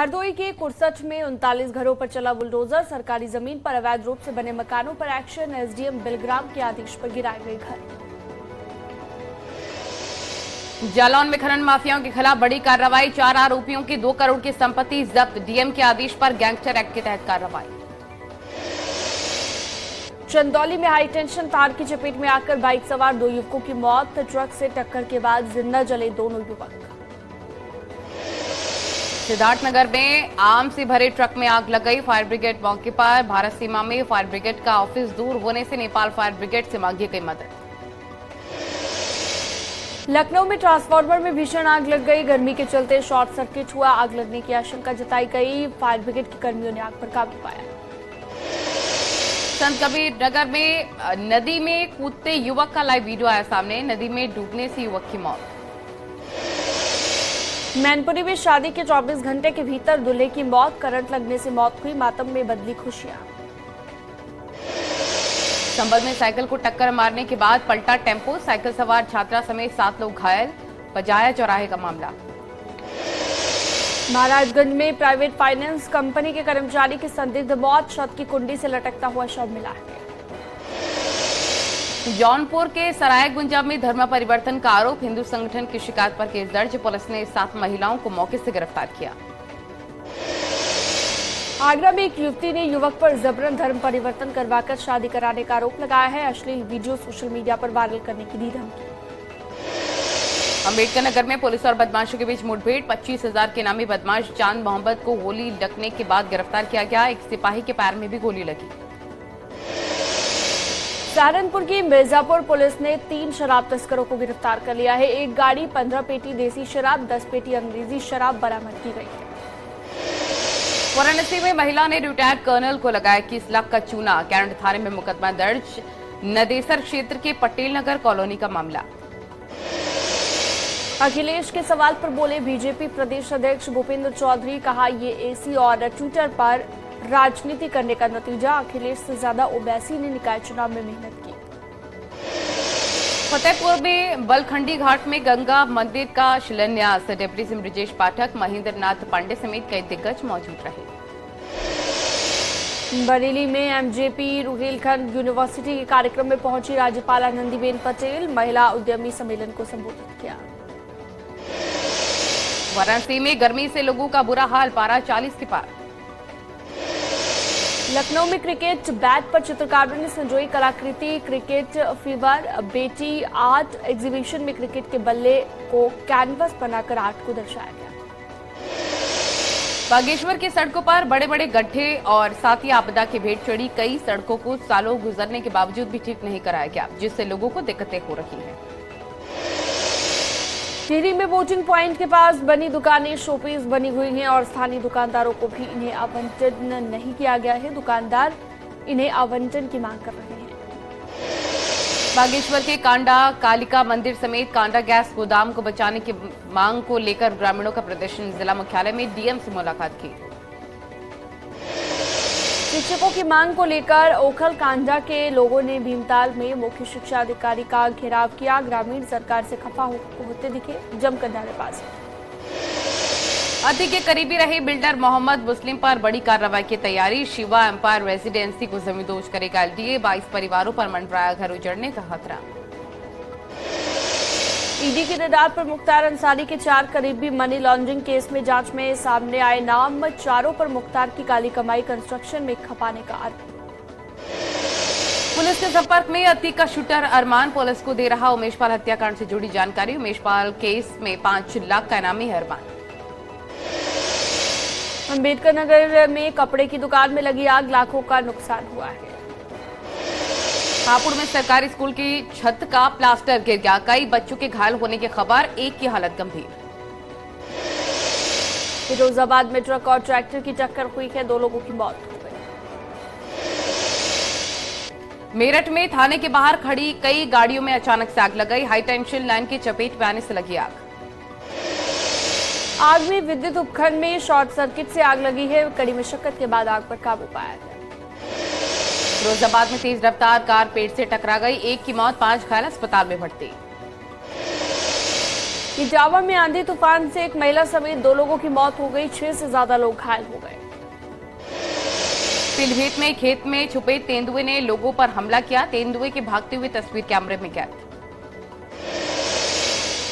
हरदोई के कुरसठ में 39 घरों पर चला बुलडोजर। सरकारी जमीन पर अवैध रूप से बने मकानों पर एक्शन। एसडीएम बिलग्राम के आदेश पर गिराए गए घर। जालौन में खनन माफियाओं के खिलाफ बड़ी कार्रवाई। 4 आरोपियों की 2 करोड़ की संपत्ति जब्त। डीएम के आदेश पर गैंगस्टर एक्ट के तहत कार्रवाई। चंदौली में हाई टेंशन तार की चपेट में आकर बाइक सवार 2 युवकों की मौत। ट्रक से टक्कर के बाद जिंदा जले दोनों युवक। सिद्धार्थनगर में आम से भरे ट्रक में आग लग गई। फायर ब्रिगेड मौके पर। भारत सीमा में फायर ब्रिगेड का ऑफिस दूर होने से नेपाल फायर ब्रिगेड से मांगी गई मदद। लखनऊ में ट्रांसफार्मर में भीषण आग लग गई। गर्मी के चलते शॉर्ट सर्किट हुआ। आग लगने की आशंका जताई गई। फायर ब्रिगेड के कर्मियों ने आग पर काबू पाया। संत कबीर नगर में नदी में कूदते युवक का लाइव वीडियो आया सामने। नदी में डूबने से युवक की मौत। मैनपुरी में शादी के 24 घंटे के भीतर दूल्हे की मौत। करंट लगने से मौत हुई। मातम में बदली खुशियां। संभल में साइकिल को टक्कर मारने के बाद पलटा टेम्पो। साइकिल सवार छात्रा समेत 7 लोग घायल। बजाया चौराहे का मामला। महाराजगंज में प्राइवेट फाइनेंस कंपनी के कर्मचारी की संदिग्ध मौत। छत की कुंडी से लटकता हुआ शव मिला है। जौनपुर के सरायगुंजा में धर्म परिवर्तन का आरोप। हिंदू संगठन की शिकायत पर केस दर्ज। पुलिस ने 7 महिलाओं को मौके से गिरफ्तार किया। आगरा में एक युवती ने युवक पर जबरन धर्म परिवर्तन करवाकर शादी कराने का आरोप लगाया है। अश्लील वीडियो सोशल मीडिया पर वायरल करने की दी धमकी। अम्बेडकर नगर में पुलिस और बदमाशों के बीच मुठभेड़। 25,000 के नामी बदमाश चांद मोहम्मद को गोली लगने के बाद गिरफ्तार किया गया। एक सिपाही के पैर में भी गोली लगी। सहारनपुर की मिर्जापुर पुलिस ने 3 शराब तस्करों को गिरफ्तार कर लिया है। एक गाड़ी 15 पेटी देसी शराब 10 पेटी अंग्रेजी शराब बरामद की गई है। वाराणसी में महिला ने रिटायर्ड कर्नल को लगाया 21 लाख का चूना। कैंट थाने में मुकदमा दर्ज। नदेसर क्षेत्र के पटेल नगर कॉलोनी का मामला। अखिलेश के सवाल पर बोले बीजेपी प्रदेश अध्यक्ष भूपेंद्र चौधरी। कहा ये एसी और ट्विटर पर राजनीति करने का नतीजा। अखिलेश से ज्यादा ओवैसी ने निकाय चुनाव में मेहनत की। फतेहपुर में बलखंडी घाट में गंगा मंदिर का शिलान्यास। डिप्टी सीएम ब्रजेश पाठक महेंद्र नाथ पांडे समेत कई दिग्गज मौजूद रहे। बरेली में एमजेपी रुहेलखंड यूनिवर्सिटी के कार्यक्रम में पहुंची राज्यपाल आनंदीबेन पटेल। महिला उद्यमी सम्मेलन को संबोधित किया। वाराणसी में गर्मी से लोगों का बुरा हाल। पारा 40 के पार। लखनऊ में क्रिकेट बैट पर चित्रकारों ने संजोई कलाकृति। क्रिकेट फीवर बेटी आर्ट एग्जीबिशन में क्रिकेट के बल्ले को कैनवस बनाकर आर्ट को दर्शाया गया। बागेश्वर की सड़कों पर बड़े बड़े गड्ढे और साथ ही आपदा की भेंट चढ़ी। कई सड़कों को सालों गुजरने के बावजूद भी ठीक नहीं कराया गया, जिससे लोगों को दिक्कतें हो रही हैं। टिहरी में वोटिंग पॉइंट के पास बनी दुकानें शोपीस बनी हुई हैं और स्थानीय दुकानदारों को भी इन्हें आवंटन नहीं किया गया है। दुकानदार इन्हें आवंटन की मांग कर रहे हैं। बागेश्वर के कांडा कालिका मंदिर समेत कांडा गैस गोदाम को बचाने की मांग को लेकर ग्रामीणों का प्रदर्शन। जिला मुख्यालय में डीएम से मुलाकात की। शिक्षकों की मांग को लेकर ओखल कांडा के लोगों ने भीमताल में मुख्य शिक्षा अधिकारी का घेराव किया। ग्रामीण सरकार से खफा होते दिखे। जमकर नारेबाजी। अति के करीबी रहे बिल्डर मोहम्मद मुस्लिम पर बड़ी कार्रवाई की तैयारी। शिवा एम्पायर रेजिडेंसी को जमींदोज करेगा एलडीए। 22 परिवारों पर मंडराया घर उजड़ने का खतरा। ईडी के रडार पर मुख्तार अंसारी के 4 करीबी मनी लॉन्ड्रिंग केस में जांच में सामने आए नाम। चारों पर मुख्तार की काली कमाई कंस्ट्रक्शन में खपाने का आरोप। पुलिस के संपर्क में अति का शूटर अरमान। पुलिस को दे रहा उमेश पाल हत्याकांड से जुड़ी जानकारी। उमेश पाल केस में 5 लाख का इनामी है अरमान। अम्बेडकर नगर में कपड़े की दुकान में लगी आग। लाखों का नुकसान हुआ है। हापुड़ में सरकारी स्कूल की छत का प्लास्टर गिर गया। कई बच्चों के घायल होने की खबर। एक की हालत गंभीर। फिरोजाबाद में ट्रक और ट्रैक्टर की टक्कर हुई है। 2 लोगों की मौत हो गई। मेरठ में थाने के बाहर खड़ी कई गाड़ियों में अचानक से आग लग गई। हाई टेंशन लाइन की चपेट में आने से लगी आग। आग में विद्युत उपखंड में शॉर्ट सर्किट से आग लगी है। कड़ी मशक्कत के बाद आग पर काबू पाया गया। फिरोजाबाद में तेज रफ्तार कार पेड़ से टकरा गई। 1 की मौत, 5 घायल अस्पताल में भर्ती। इटावा में आंधी तूफान से एक महिला समेत 2 लोगों की मौत हो गई, 6 से ज्यादा लोग घायल हो गए। पीलीभीत में खेत में छुपे तेंदुए ने लोगों पर हमला किया, तेंदुए की भागती हुई तस्वीर कैमरे में कैद।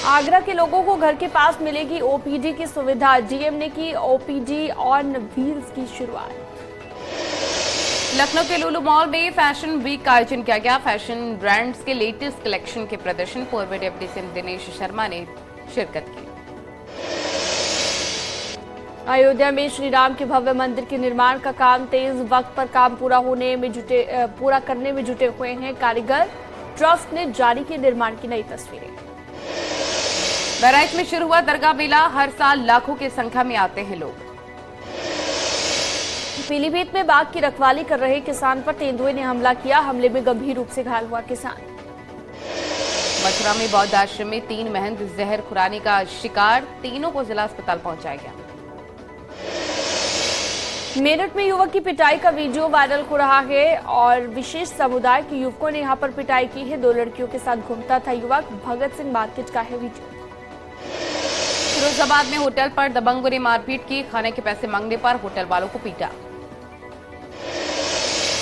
आगरा के लोगों को घर के पास मिलेगी ओपीडी की सुविधा, डीएम ने की ओपीडी ऑन व्हील्स की शुरुआत। लखनऊ के लुलु मॉल में फैशन वीक का आयोजन किया गया, फैशन ब्रांड्स के लेटेस्ट कलेक्शन के प्रदर्शन पूर्व डिप्टी सीएम दिनेश शर्मा ने शिरकत की। अयोध्या में श्री राम के भव्य मंदिर के निर्माण का काम तेज, वक्त पर काम पूरा करने में जुटे हुए हैं कारीगर। ट्रस्ट ने जारी की निर्माण की नई तस्वीरें। बहराइच में शुरू हुआ दरगाह मेला, हर साल लाखों की संख्या में आते हैं लोग। पीलीभीत में बाघ की रखवाली कर रहे किसान पर तेंदुए ने हमला किया, हमले में गंभीर रूप से घायल हुआ किसान। मथुरा में बौद्ध आश्रम में 3 महंत जहर खुरानी का शिकार, तीनों को जिला अस्पताल पहुंचाया गया। मेरठ में युवक की पिटाई का वीडियो वायरल हो रहा है और विशेष समुदाय के युवकों ने यहां पर पिटाई की है। 2 लड़कियों के साथ घूमता था युवक, भगत सिंह मार्केट का है वीडियो। फिरोजाबाद में होटल पर दबंगों ने मारपीट की, खाने के पैसे मांगने पर होटल वालों को पीटा।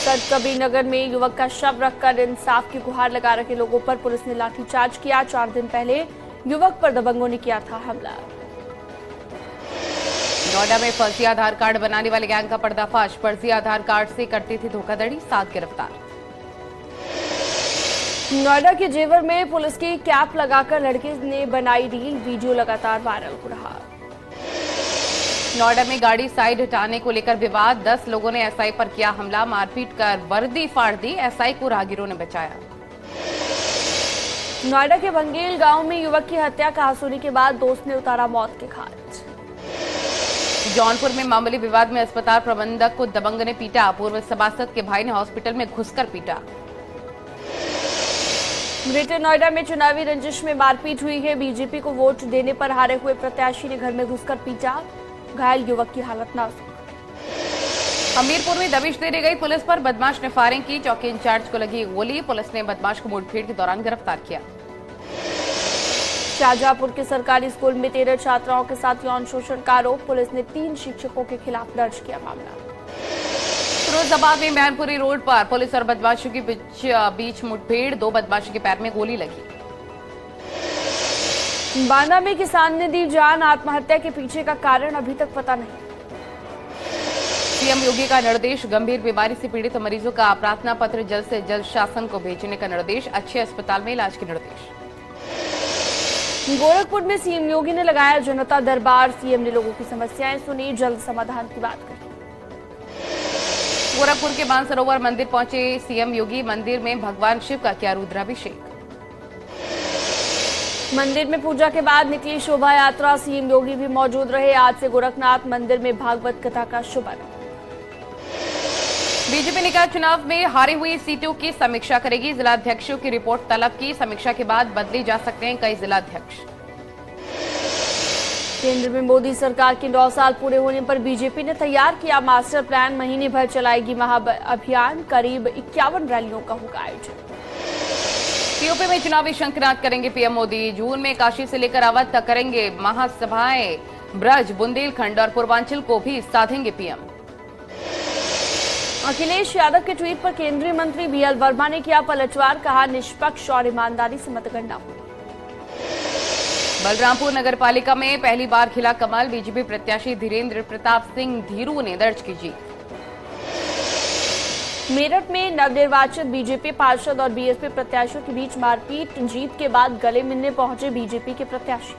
संत कबीर नगर में युवक का शव रखकर इंसाफ की गुहार लगा रहे लोगों पर पुलिस ने लाठीचार्ज किया। 4 दिन पहले युवक पर दबंगों ने किया था हमला। नोएडा में फर्जी आधार कार्ड बनाने वाले गैंग का पर्दाफाश, फर्जी आधार कार्ड से करती थी धोखाधड़ी, 7 गिरफ्तार। नोएडा के जेवर में पुलिस की कैप लगाकर लड़के ने बनाई रील, वीडियो लगातार वायरल हो रहा। नोएडा में गाड़ी साइड हटाने को लेकर विवाद, 10 लोगों ने एसआई पर किया हमला, मारपीट कर वर्दी फाड़ दी, एसआई को राहगीरों ने बचाया। नोएडा के बंगेल गांव में युवक की हत्या, कहासुनी के बाद दोस्त ने उतारा मौत के घाट। जौनपुर में मामूली विवाद में अस्पताल प्रबंधक को दबंग ने पीटा, पूर्व सभासद के भाई ने हॉस्पिटल में घुसकर पीटा। ग्रेटर नोएडा में चुनावी रंजिश में मारपीट हुई है, बीजेपी को वोट देने पर हारे हुए प्रत्याशी ने घर में घुसकर पीटा, घायल युवक की हालत नाजुक। हमीरपुर में दबिश देने गई पुलिस पर बदमाश ने फायरिंग की, चौकी इंचार्ज को लगी गोली, पुलिस ने बदमाश को मुठभेड़ के दौरान गिरफ्तार किया। शाहजहांपुर के सरकारी स्कूल में 13 छात्राओं के साथ यौन शोषण का आरोप, पुलिस ने 3 शिक्षकों के खिलाफ दर्ज किया मामला। फिरोजाबाद में मैनपुरी रोड पर पुलिस और बदमाशों के बीच मुठभेड़, 2 बदमाशों के पैर में गोली लगी। बांदा में किसान ने दी जान, आत्महत्या के पीछे का कारण अभी तक पता नहीं। सीएम योगी का निर्देश, गंभीर बीमारी से पीड़ित मरीजों का प्रार्थना पत्र जल्द से जल्द शासन को भेजने का निर्देश, अच्छे अस्पताल में इलाज के निर्देश। गोरखपुर में सीएम योगी ने लगाया जनता दरबार, सीएम ने लोगों की समस्याएं सुनी, जल्द समाधान की बात कही। गोरखपुर के मानसरोवर मंदिर पहुंचे सीएम योगी, मंदिर में भगवान शिव का किया रुद्राभिषेक। मंदिर में पूजा के बाद निकली शोभा यात्रा, सीएम योगी भी मौजूद रहे। आज से गोरखनाथ मंदिर में भागवत कथा का शुभारंभ। बीजेपी निकाय चुनाव में हारी हुई सीटों की समीक्षा करेगी, जिलाध्यक्षों की रिपोर्ट तलब की, समीक्षा के बाद बदले जा सकते हैं कई जिलाध्यक्ष। केंद्र में मोदी सरकार के 9 साल पूरे होने पर बीजेपी ने तैयार किया मास्टर प्लान, महीने भर चलाएगी महाअभियान, करीब 51 रैलियों का होगा आयोजन। पीओपी में चुनावी शंखनाद करेंगे पीएम मोदी, जून में काशी से लेकर अवध तक करेंगे महासभाएं, ब्रज, बुंदेलखंड और पूर्वांचल को भी साधेंगे पीएम। अखिलेश यादव के ट्वीट पर केंद्रीय मंत्री बीएल वर्मा ने किया पलटवार, कहा निष्पक्ष और ईमानदारी से मतगणना हुई। बलरामपुर नगरपालिका में पहली बार खिला कमल, बीजेपी प्रत्याशी धीरेन्द्र प्रताप सिंह धीरू ने दर्ज की जीत। मेरठ में नवनिर्वाचित बीजेपी पार्षद और बीएसपी प्रत्याशियों के बीच मारपीट, जीत के बाद गले मिलने पहुंचे बीजेपी के प्रत्याशी।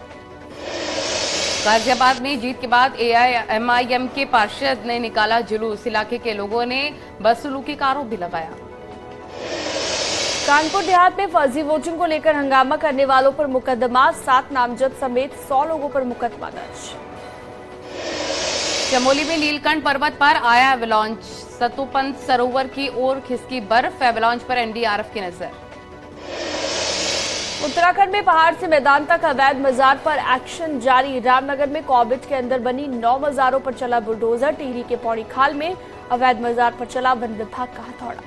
गाजियाबाद में जीत के बाद एआईएमआईएम के पार्षद ने निकाला जुलूस, इलाके के लोगों ने बदसलूकी का आरोप भी लगाया। कानपुर देहात में फर्जी वोटिंग को लेकर हंगामा करने वालों पर मुकदमा, 7 नामजद समेत 100 लोगों पर मुकदमा दर्ज। चमोली में नीलकंठ पर्वत पर आया एवलांच, सतोपंत सरोवर की ओर खिसकी बर्फ, एवलांच पर एनडीआरएफ की नजर। उत्तराखंड में पहाड़ से मैदान तक अवैध मजार पर एक्शन जारी, रामनगर में कॉर्बेट के अंदर बनी 9 मजारों पर चला बुलडोजर, टिहरी के पौड़ी खाल में अवैध मजार पर चला वन विभाग का हथौड़ा।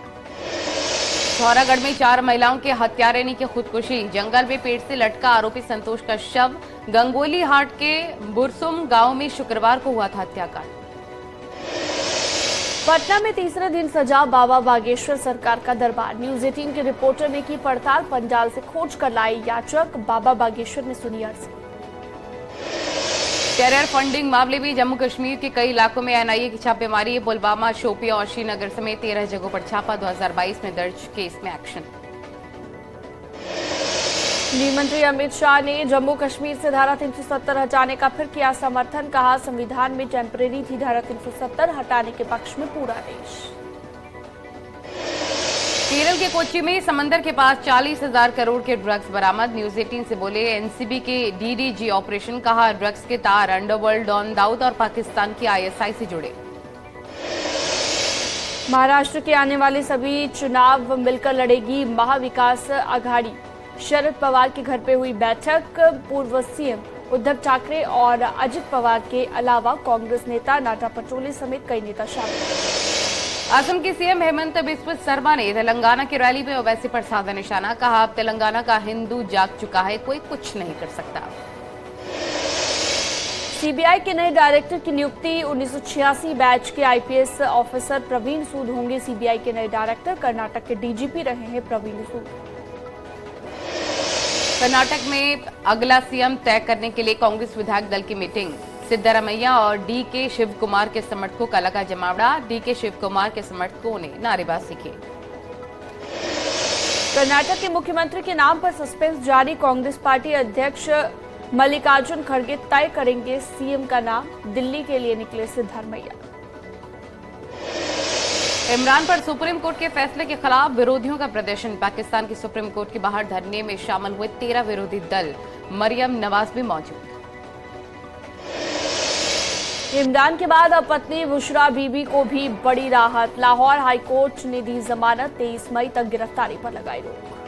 पिथौरागढ़ में 4 महिलाओं के हत्यारेनी की खुदकुशी। जंगल में पेड़ से लटका आरोपी संतोष का शव। गंगोली हाट के बुरसुम गांव में शुक्रवार को हुआ था हत्याकांड। पटना में तीसरे दिन सजा बाबा बागेश्वर सरकार का दरबार। न्यूज 18 के रिपोर्टर ने की पड़ताल। पंजाल से खोज कर लाए याचक। बाबा बागेश्वर ने सुनी अर्जी। टेरर फंडिंग मामले में जम्मू कश्मीर के कई इलाकों में एनआईए की छापेमारी। पुलवामा, शोपियां और श्रीनगर समेत 13 जगहों पर छापा। 2022 में दर्ज केस में एक्शन। गृह मंत्री अमित शाह ने जम्मू कश्मीर से धारा 370 हटाने का फिर किया समर्थन। कहा, संविधान में टेम्परेरी थी धारा 370, हटाने के पक्ष में पूरा देश। केरल के कोच्चि में समंदर के पास 40,000 करोड़ के ड्रग्स बरामद। न्यूज 18 से बोले एनसीबी के डीडीजी ऑपरेशन। कहा, ड्रग्स के तार अंडरवर्ल्ड, डॉन दाऊद और पाकिस्तान की आईएसआई से जुड़े। महाराष्ट्र के आने वाले सभी चुनाव मिलकर लड़ेगी महाविकास आघाड़ी। शरद पवार के घर पे हुई बैठक। पूर्व सीएम उद्धव ठाकरे और अजित पवार के अलावा कांग्रेस नेता नाना पटोले समेत कई नेता शामिल। असम के सीएम हेमंत बिस्वा शर्मा ने तेलंगाना की रैली में ओवैसी पर साधा निशाना। कहा, अब तेलंगाना का हिंदू जाग चुका है, कोई कुछ नहीं कर सकता। सीबीआई के नए डायरेक्टर की नियुक्ति। 1986 बैच के आईपीएस ऑफिसर प्रवीण सूद होंगे सीबीआई के नए डायरेक्टर। कर्नाटक के डीजीपी रहे हैं प्रवीण सूद। कर्नाटक में अगला सीएम तय करने के लिए कांग्रेस विधायक दल की मीटिंग। सिद्धारमैया और डीके शिव कुमार के समर्थकों का लगा जमावड़ा। डीके शिव कुमार के समर्थकों ने नारेबाजी की। कर्नाटक के मुख्यमंत्री के नाम पर सस्पेंस जारी। कांग्रेस पार्टी अध्यक्ष मल्लिकार्जुन खड़गे तय करेंगे सीएम का नाम। दिल्ली के लिए निकले सिद्धारमैया। इमरान पर सुप्रीम कोर्ट के फैसले के खिलाफ विरोधियों का प्रदर्शन। पाकिस्तान की सुप्रीम कोर्ट के बाहर धरने में शामिल हुए 13 विरोधी दल। मरियम नवाज भी मौजूद। इमरान के बाद अब पत्नी बुशरा बीबी को भी बड़ी राहत। लाहौर हाईकोर्ट ने दी जमानत। 23 मई तक गिरफ्तारी पर लगाई रोक।